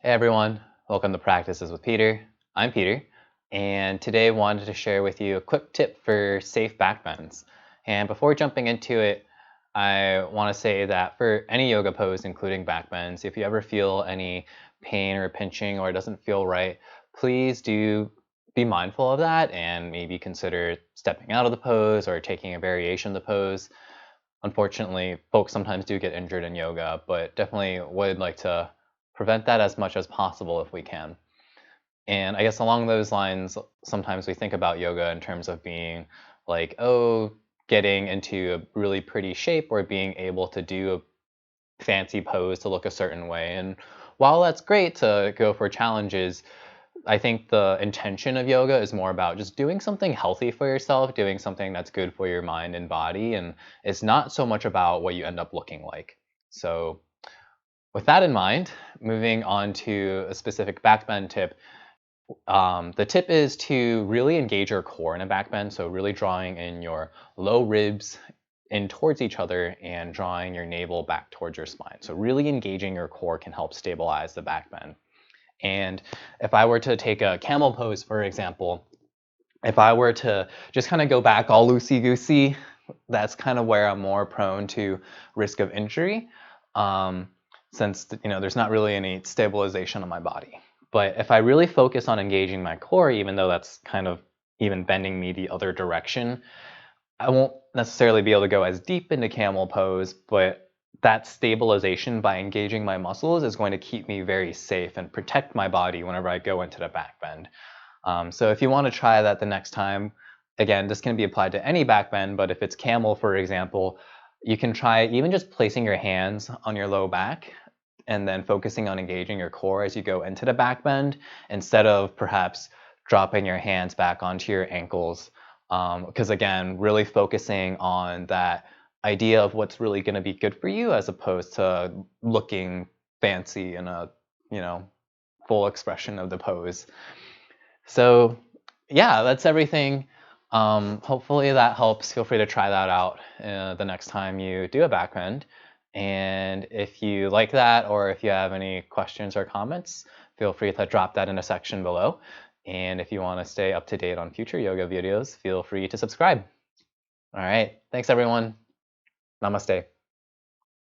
Hey everyone, welcome to Practices with Peter. I'm Peter, and today I wanted to share with you a quick tip for safe backbends. And before jumping into it, I want to say that for any yoga pose, including backbends, if you ever feel any pain or pinching or it doesn't feel right, please do be mindful of that and maybe consider stepping out of the pose or taking a variation of the pose. Unfortunately, folks sometimes do get injured in yoga, but definitely would like to prevent that as much as possible if we can. And I guess along those lines, sometimes we think about yoga in terms of being like, oh, getting into a really pretty shape or being able to do a fancy pose to look a certain way. And while that's great to go for challenges, I think the intention of yoga is more about just doing something healthy for yourself, doing something that's good for your mind and body, and it's not so much about what you end up looking like. So, with that in mind, moving on to a specific backbend tip, the tip is to really engage your core in a backbend. So, really drawing in your low ribs in towards each other and drawing your navel back towards your spine. So, really engaging your core can help stabilize the backbend. And if I were to take a camel pose, for example, if I were to just kind of go back all loosey-goosey, that's kind of where I'm more prone to risk of injury, um, since there's not really any stabilization on my body. But if I really focus on engaging my core, even though that's kind of even bending me the other direction, I won't necessarily be able to go as deep into camel pose, but that stabilization by engaging my muscles is going to keep me very safe and protect my body whenever I go into the back bend. So if you want to try that the next time, again, this can be applied to any back bend, but if it's camel, for example, you can try even just placing your hands on your low back and then focusing on engaging your core as you go into the back bend instead of perhaps dropping your hands back onto your ankles. Because again, really focusing on that idea of what's really going to be good for you as opposed to looking fancy in a, you know, full expression of the pose. So, yeah, that's everything. Hopefully that helps. Feel free to try that out the next time you do a back bend. And if you like that, or if you have any questions or comments, feel free to drop that in a section below. And if you want to stay up to date on future yoga videos, feel free to subscribe. All right. Thanks, everyone. Namaste.